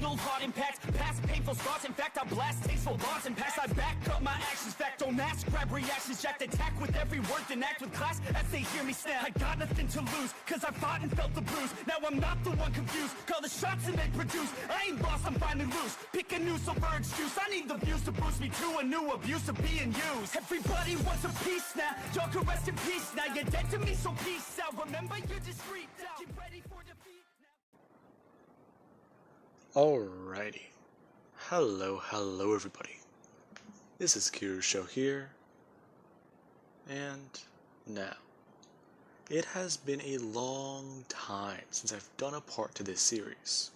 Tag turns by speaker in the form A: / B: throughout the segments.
A: fatal heart impacts, past painful scars. In fact, I blast tasteful bars and pass. I back up my actions, fact don't ask, grab reactions, jacked attack with every word, then act with class as they hear me snap. I got nothing to lose, cause I fought and felt the bruise. Now I'm not the one confused, call the shots and they produce. I ain't lost, I'm finally loose. Pick a new silver excuse, I need the views to boost me to a new abuse of being used. Everybody wants a piece now, y'all can rest in peace now. You're dead to me, so peace out. Remember, you're discreet out. Get ready for defeat now.
B: Alrighty. Hello everybody. This is Kiru's Show here. And now, it has been a long time since I've done a part to this series.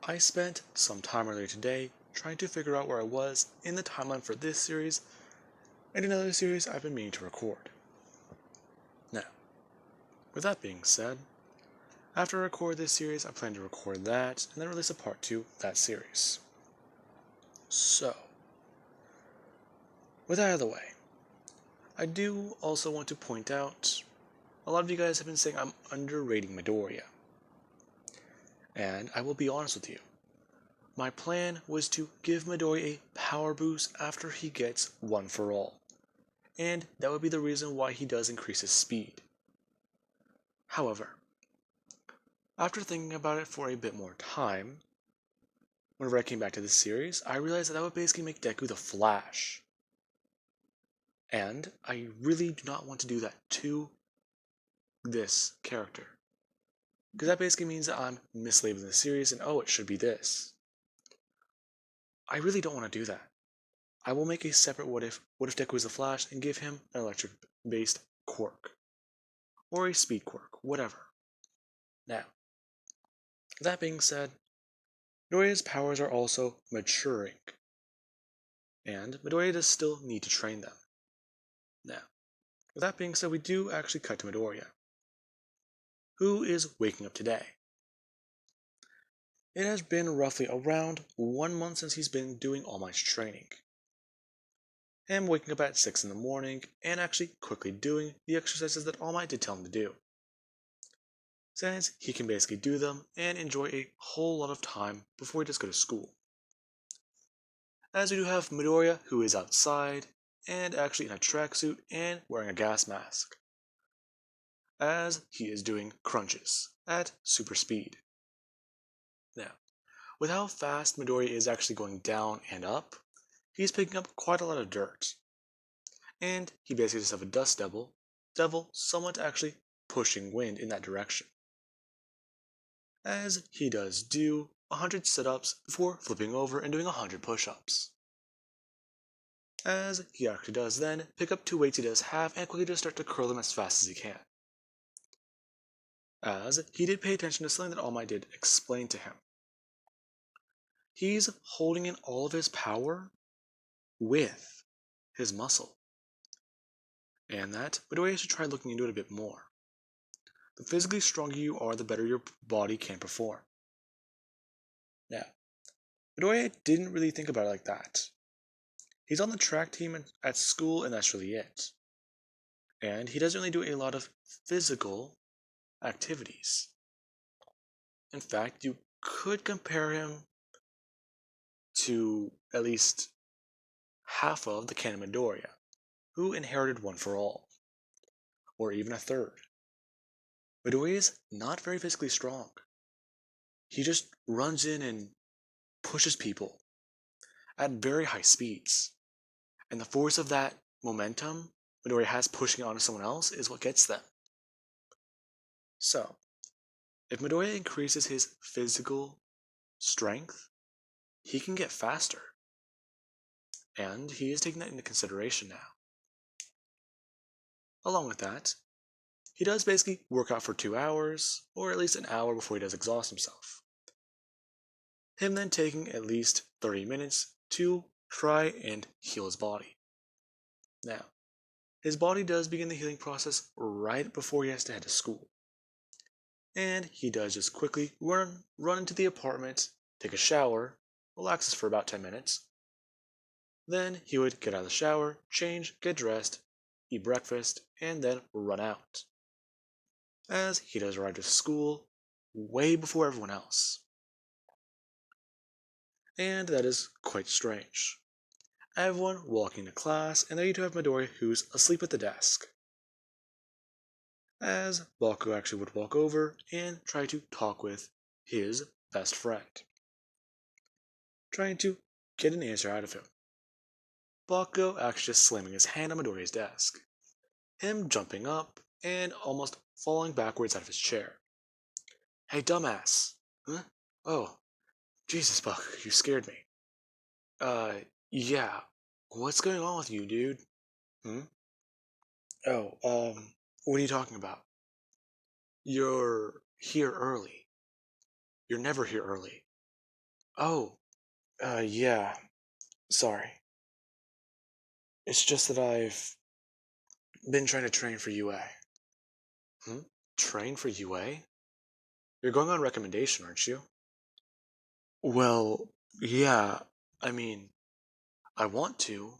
B: I spent some time earlier today trying to figure out where I was in the timeline for this series and another series I've been meaning to record. Now, with that being said, after I record this series, I plan to record that and then release a part 2 of that series. So, with that out of the way, I do also want to point out, a lot of you guys have been saying I'm underrating Midoriya. And I will be honest with you, my plan was to give Midoriya a power boost after he gets One for All, and that would be the reason why he does increase his speed. However, after thinking about it for a bit more time, whenever I came back to this series, I realized that would basically make Deku the Flash. And I really do not want to do that to this character. Because that basically means that I'm mislabeling the series and it should be this. I really don't want to do that. I will make a separate what if Deku is the Flash and give him an electric based quirk. Or a speed quirk, whatever. Now, that being said, Midoriya's powers are also maturing. And Midoriya does still need to train them. Now, with that being said, we do actually cut to Midoriya, who is waking up today. It has been roughly around 1 month since he's been doing All Might's training. Him waking up at 6 in the morning and actually quickly doing the exercises that All Might did tell him to do, since he can basically do them and enjoy a whole lot of time before he does go to school. As we do have Midoriya, who is outside and actually in a tracksuit and wearing a gas mask, as he is doing crunches at super speed. Now, with how fast Midoriya is actually going down and up, he's picking up quite a lot of dirt. And he basically just has a dust devil somewhat actually pushing wind in that direction, as he does do 100 sit-ups before flipping over and doing 100 push-ups. As he actually does then pick up 2 weights he does have and quickly just start to curl them as fast as he can. As he did pay attention to something that All Might did explain to him. He's holding in all of his power with his muscle. And that Midoriya should try looking into it a bit more. The physically stronger you are, the better your body can perform. Now, Midoriya didn't really think about it like that. He's on the track team at school and that's really it. And he doesn't really do a lot of physical activities. In fact, you could compare him to at least half of the canon Midoriya, who inherited One for All, or even a third. Midoriya is not very physically strong. He just runs in and pushes people at very high speeds. And the force of that momentum Midoriya has pushing onto someone else is what gets them. So, if Midoriya increases his physical strength, he can get faster. And he is taking that into consideration now. Along with that, he does basically work out for 2 hours, or at least an hour before he does exhaust himself. Him then taking at least 30 minutes to try and heal his body. Now, his body does begin the healing process right before he has to head to school. And he does just quickly run into the apartment, take a shower, relaxes for about 10 minutes. Then he would get out of the shower, change, get dressed, eat breakfast, and then run out. As he does arrive to school way before everyone else. and that is quite strange. Everyone walking to class, and there you do have Midoriya who's asleep at the desk. As Baku actually would walk over and try to talk with his best friend, trying to get an answer out of him. Baku actually just slamming his hand on Midoriya's desk, him jumping up and almost falling backwards out of his chair. Hey, dumbass! Huh? Oh, Jesus, Baku, you scared me. Uh, yeah. What's going on with you, dude? Hmm? Oh, what are you talking about? You're here early. You're never here early. Oh, yeah. Sorry. It's just that I've been trying to train for UA. Hmm? Train for UA? You're going on recommendation, aren't you? Well, yeah. I mean, I want to,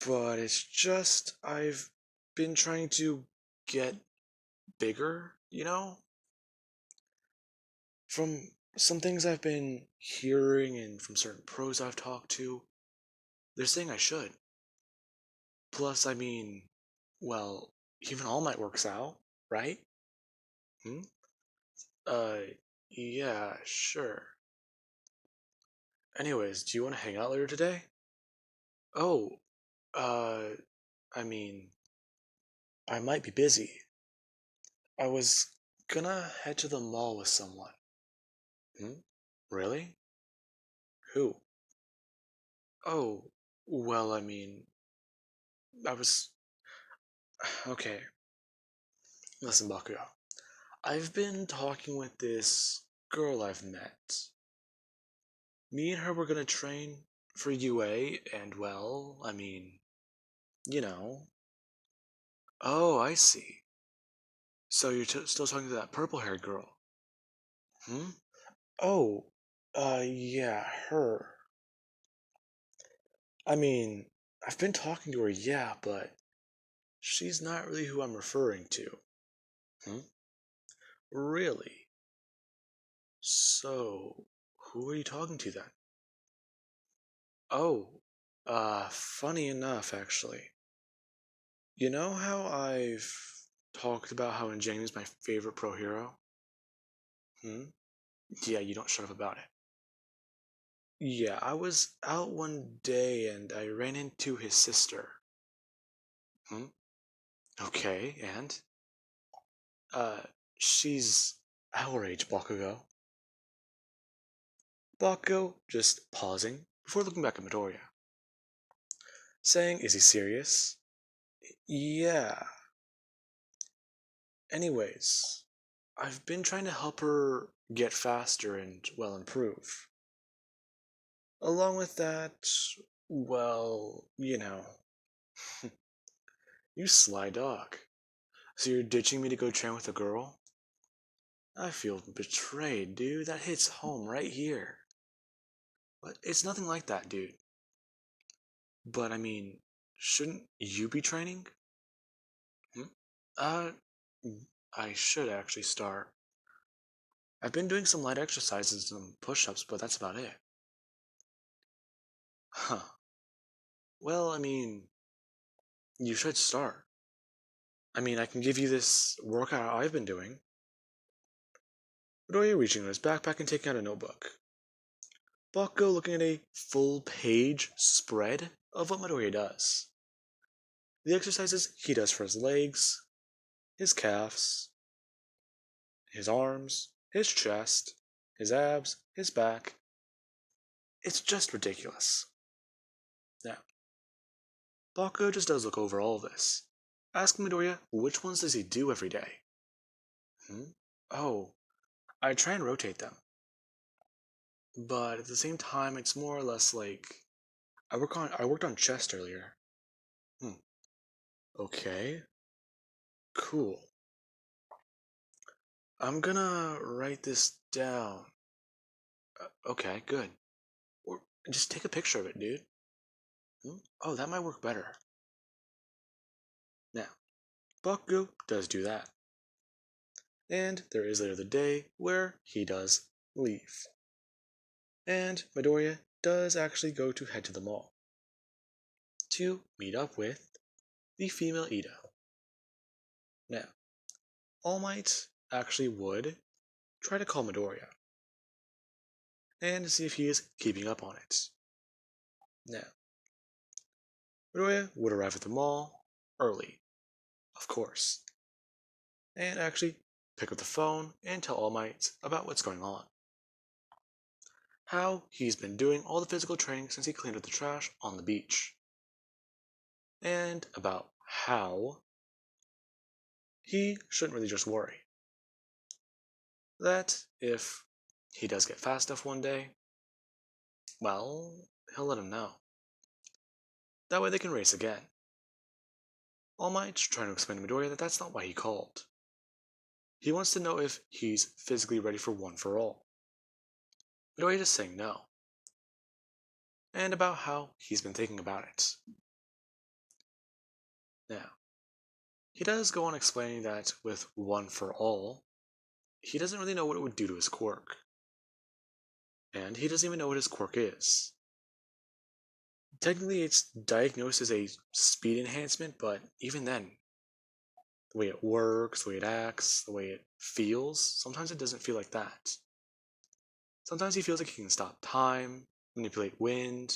B: but it's just I've been trying to get bigger, you know? From some things I've been hearing and from certain pros I've talked to, they're saying I should. Plus, I mean, well, even All Might works out, right? Hmm? Uh, yeah, sure. Anyways, do you want to hang out later today? Oh, uh, I mean, I might be busy. I was gonna head to the mall with someone. Hmm? Really? Who? Oh, well, I mean, I was. Okay, listen, Bakugo. I've been talking with this girl I've met. Me and her were gonna train for UA, and well, I mean, you know. Oh, I see. So you're still talking to that purple haired girl? Hmm? Oh, yeah, her. I mean, I've been talking to her, yeah, but she's not really who I'm referring to. Hmm? Really? So, who are you talking to then? Oh, funny enough, actually. You know how I've talked about how James my favorite pro hero? Hmm? Yeah, you don't shut up about it. Yeah, I was out one day and I ran into his sister. Hmm? Okay, and? Uh, she's our age, Bakugo. Bakugo just pausing before looking back at Midoriya, saying, is he serious? Yeah. Anyways, I've been trying to help her get faster and, well, improve. Along with that, well, you sly dog. So you're ditching me to go train with a girl? I feel betrayed, dude. That hits home right here. But it's nothing like that, dude. But I mean, shouldn't you be training? Hmm? Uh, I should actually start. I've been doing some light exercises and some push ups, but that's about it. Huh. Well, I mean, you should start. I mean, I can give you this workout I've been doing. Midoriya reaching in his backpack and taking out a notebook. Bakugo looking at a full page spread of what Midoriya does. The exercises he does for his legs, his calves, his arms, his chest, his abs, his back. It's just ridiculous. Now, Bakugo just does look over all this, asking Midoriya which ones does he do every day. Hmm? Oh, I try and rotate them. But at the same time, it's more or less like I worked on chest earlier. Hmm. Okay. Cool. I'm gonna write this down. Okay, good. Or just take a picture of it, dude. Hmm? Oh, that might work better. Now, Bakugo does do that. And there is later the day where he does leave. And Midoriya does actually go to head to the mall to meet up with the female Ida. Now, All Might actually would try to call Midoriya and see if he is keeping up on it. Now, Midoriya would arrive at the mall early, of course, and actually pick up the phone and tell All Might about what's going on. How he's been doing all the physical training since he cleaned up the trash on the beach. And about how he shouldn't really just worry. That if he does get fast enough one day, well, he'll let him know. That way they can race again. All Might's trying to explain to Midoriya that that's not why he called. He wants to know if he's physically ready for One for All. Midoriya is saying no. And about how he's been thinking about it. Now, he does go on explaining that with One for All, he doesn't really know what it would do to his quirk. And he doesn't even know what his quirk is. Technically, it's diagnosed as a speed enhancement, but even then, the way it works, the way it acts, the way it feels, sometimes it doesn't feel like that. Sometimes he feels like he can stop time, manipulate wind,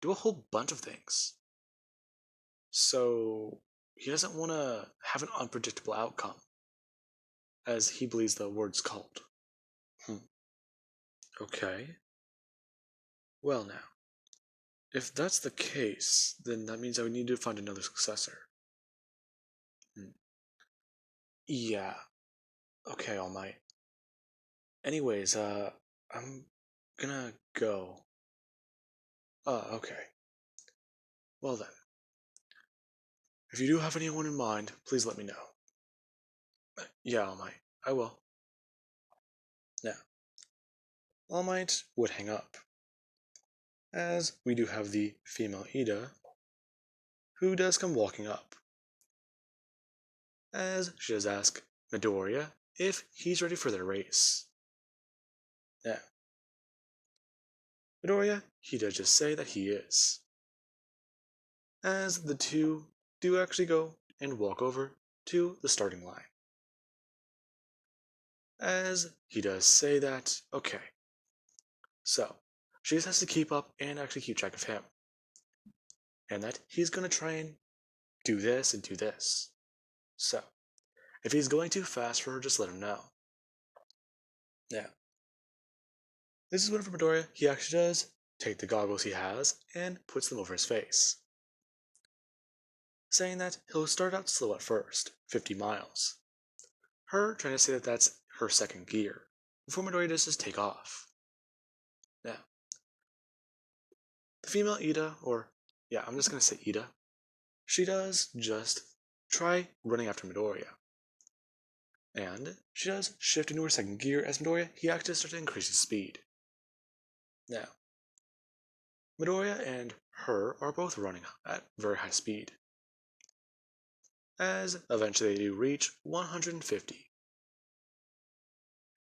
B: do a whole bunch of things. So, he doesn't want to have an unpredictable outcome, as he believes the word's called. Okay. Well, now, if that's the case, then that means I would need to find another successor. Yeah. Okay, All Might. Anyways, I'm gonna go. Okay. Well then. If you do have anyone in mind, please let me know. Yeah, All Might. I will. Now, All Might would hang up, as we do have the female Ida, who does come walking up, as she does ask Midoriya if he's ready for their race. Now, Midoriya, he does just say that he is, as the two do actually go and walk over to the starting line. As he does say that, okay, so she just has to keep up and actually keep track of him, and that he's going to try and do this and do this. So, if he's going too fast for her, just let him know. Now, this is when for Midoriya, he actually does take the goggles he has and puts them over his face, saying that he'll start out slow at first, 50 miles. Her trying to say that that's her second gear, before Midoriya does just take off. Now, the female Ida, or yeah, I'm just going to say Ida, she does just try running after Midoriya. And she does shift into her second gear as Midoriya, he actually starts to increase his speed. Now, Midoriya and her are both running at very high speed, as eventually they do reach 150.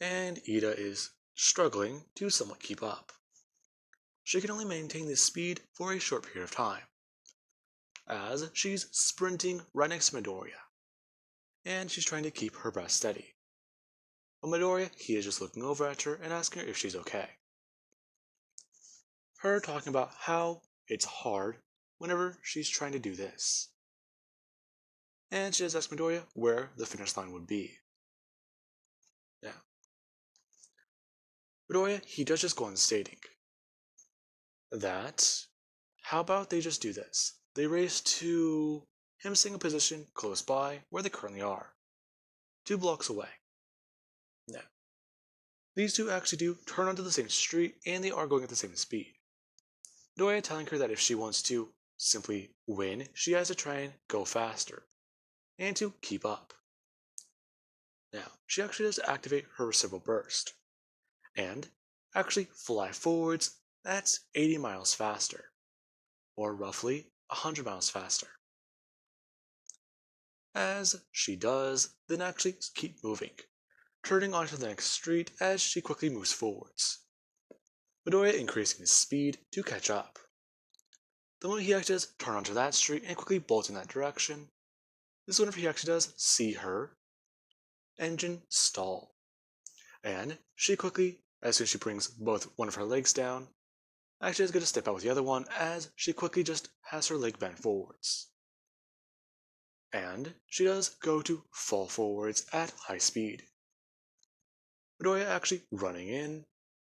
B: And Ida is struggling to somewhat keep up. She can only maintain this speed for a short period of time, as she's sprinting right next to Midoriya, and she's trying to keep her breath steady. But Midoriya, he is just looking over at her and asking her if she's okay. Her talking about how it's hard whenever she's trying to do this. And she does ask Midoriya where the finish line would be. Now, Midoriya, he does just go on stating that, how about they just do this? They race to him seeing a position close by where they currently are, 2 blocks away. Now, these two actually do turn onto the same street and they are going at the same speed. Midoriya telling her that if she wants to simply win, she has to try and go faster and to keep up. Now, she actually does activate her reciprocal burst and actually fly forwards. That's 80 miles faster, or roughly 100 miles faster. As she does, then actually keep moving, turning onto the next street as she quickly moves forwards. Midoriya increasing his speed to catch up. The moment he actually does turn onto that street and quickly bolt in that direction, this is whenever he actually does see her engine stall. And she quickly, as soon as she brings both one of her legs down, actually is going to step out with the other one as she quickly just has her leg bent forwards. And she does go to fall forwards at high speed. Midoriya actually running in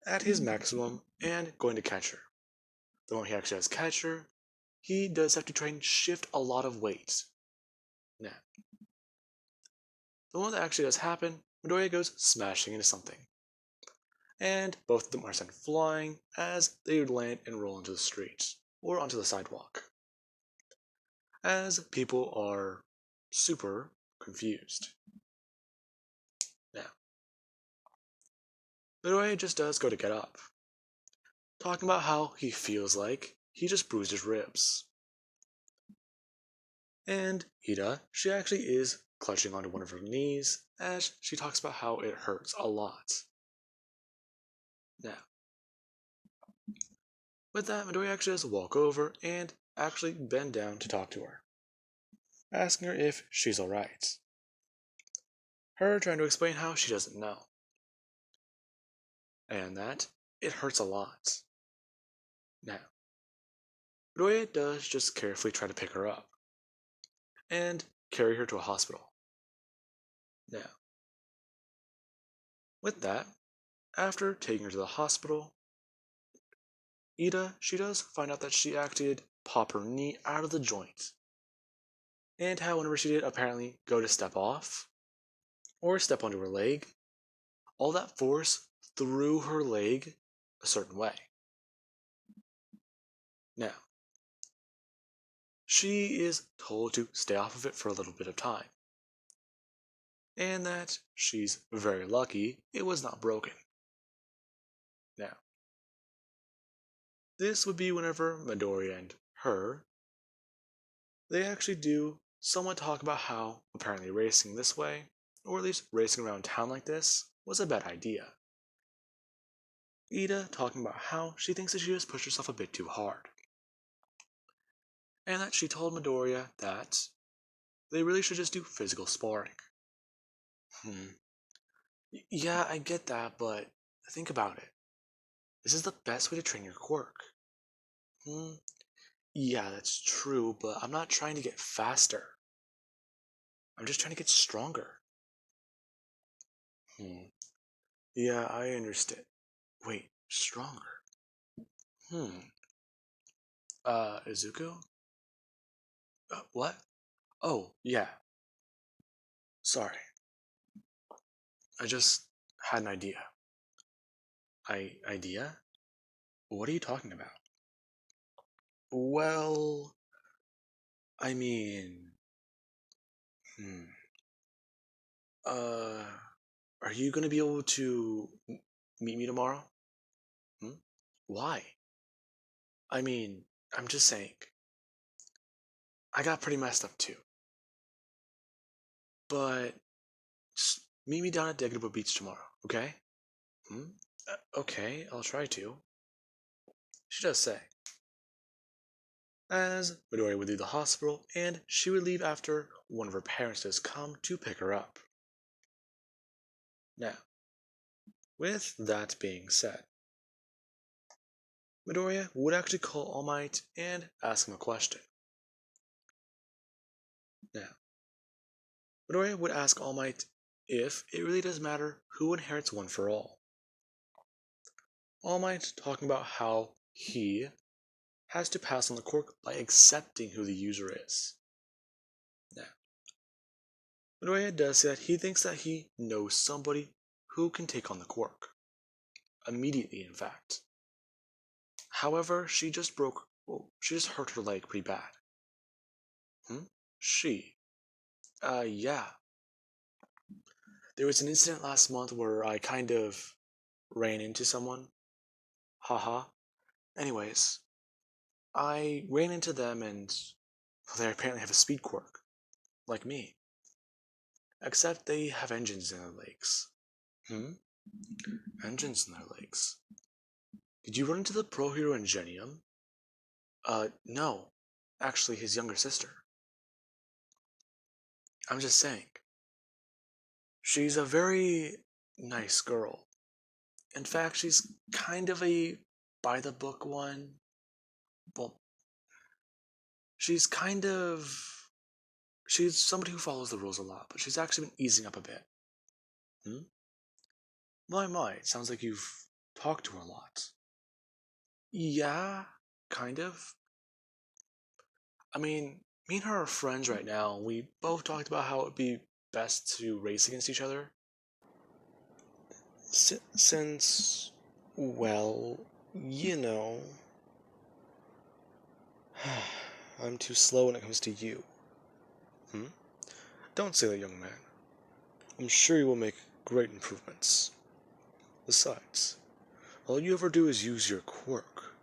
B: at his maximum and going to catch her. The moment he actually does catch her, he does have to try and shift a lot of weight. Now, the moment that actually does happen, Midoriya goes smashing into something. And both of them are sent flying as they would land and roll into the street or onto the sidewalk. As people are super confused. Now, Midoriya just does go to get up, talking about how he feels like he just bruised his ribs. And Ida, she actually is clutching onto one of her knees as she talks about how it hurts a lot. Now, with that, Midoriya actually does walk over and actually bend down to talk to her, asking her if she's alright. Her trying to explain how she doesn't know, and that it hurts a lot. Now, Midoriya does just carefully try to pick her up and carry her to a hospital. Now, with that, after taking her to the hospital, Ida, she does find out that she actually did pop her knee out of the joint. And how whenever she did apparently go to step off, or step onto her leg, all that force threw her leg a certain way. Now, she is told to stay off of it for a little bit of time. And that she's very lucky it was not broken. Now, this would be whenever Midoriya and her, they actually do somewhat talk about how apparently racing this way, or at least racing around town like this, was a bad idea. Ida talking about how she thinks that she just pushed herself a bit too hard. And that she told Midoriya that they really should just do physical sparring. Yeah, I get that, but think about it. This is the best way to train your quirk. Yeah, that's true, but I'm not trying to get faster. I'm just trying to get stronger. Yeah, I understand. Wait, stronger? Izuku? What? Oh, yeah. Sorry. I just had an idea. Idea? What are you talking about? Well, I mean, hmm. Uh, are you gonna be able to meet me tomorrow? Why? I mean, I'm just saying. I got pretty messed up too. But just meet me down at Deku Beach tomorrow, okay? Okay, I'll try to. She does say. As Midoriya would leave the hospital, and she would leave after one of her parents does come to pick her up. Now, with that being said, Midoriya would actually call All Might and ask him a question. Now, Midoriya would ask All Might if it really does matter who inherits One for All. All Might talking about how he has to pass on the quirk by accepting who the user is. Now, Midoriya does say that he thinks that he knows somebody who can take on the quirk. Immediately, in fact. However, she just hurt her leg pretty bad. She? Yeah. There was an incident last month where I kind of ran into someone. Haha. Anyways, I ran into them and they apparently have a speed quirk. Like me. Except they have engines in their legs. Engines in their legs. Did you run into the pro hero Ingenium? No. Actually, his younger sister. I'm just saying. She's a very nice girl. In fact, she's kind of a by the book one. Well, she's kind of. She's somebody who follows the rules a lot, but she's actually been easing up a bit. Hmm? My, sounds like you've talked to her a lot. Yeah, kind of. I mean, me and her are friends right now, and we both talked about how it would be best to race against each other. Since, well, you know, I'm too slow when it comes to you. Hmm? Don't say that, young man. I'm sure you will make great improvements. Besides, all you ever do is use your quirk.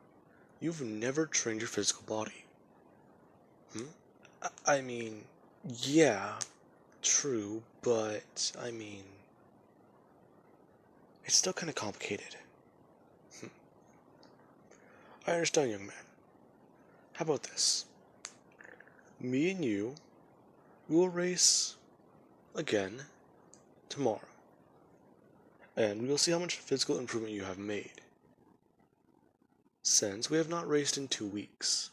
B: You've never trained your physical body. Hmm? I mean, yeah, true, but I mean, it's still kind of complicated. I understand, young man. How about this? Me and you will race again tomorrow, and we will see how much physical improvement you have made, since we have not raced in 2 weeks.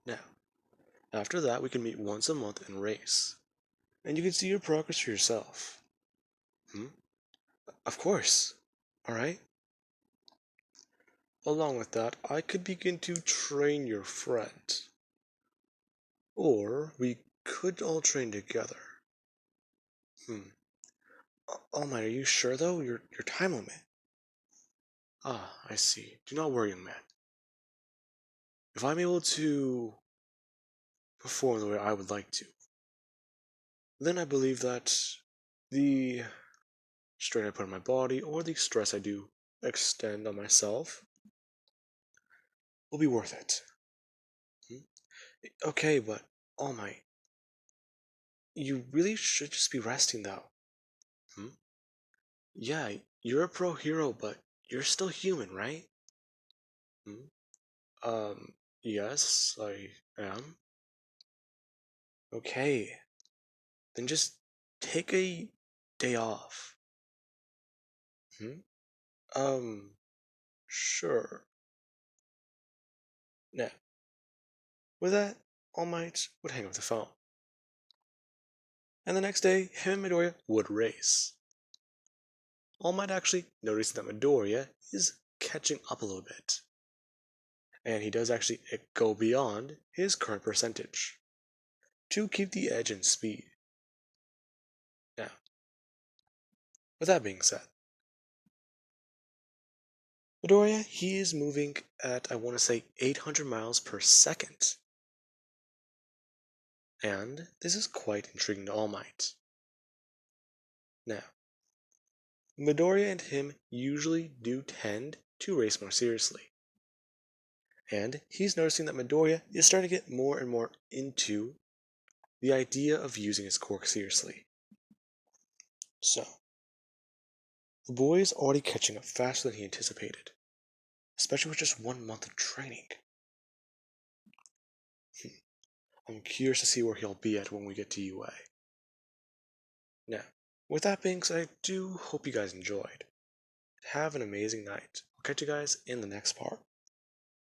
B: Now, after that, we can meet once a month and race, and you can see your progress for yourself. Hmm? Of course. Alright? Along with that, I could begin to train your friend. Or we could all train together. Hmm. Oh my, are you sure though? Your time limit. Ah, I see. Do not worry, young man. If I'm able to perform the way I would like to, then I believe that the strain I put on my body or the stress I do extend on myself will be worth it. Hmm? Okay, but oh my, you really should just be resting though. Hmm? Yeah, you're a pro hero, but you're still human, right? Hmm? Yes, I am. Okay, then just take a day off. Hmm? Um, sure. Now, with that, All Might would hang up the phone. And the next day, him and Midoriya would race. All Might actually noticing that Midoriya is catching up a little bit. And he does actually go beyond his current percentage to keep the edge in speed. Now, with that being said, Midoriya, he is moving at, I want to say, 800 miles per second. And this is quite intriguing to All Might. Now, Midoriya and him usually do tend to race more seriously. And he's noticing that Midoriya is starting to get more and more into the idea of using his quirk seriously. So, the boy is already catching up faster than he anticipated, especially with just 1 month of training. I'm curious to see where he'll be at when we get to UA. Now, with that being said, I do hope you guys enjoyed. Have an amazing night. I'll catch you guys in the next part.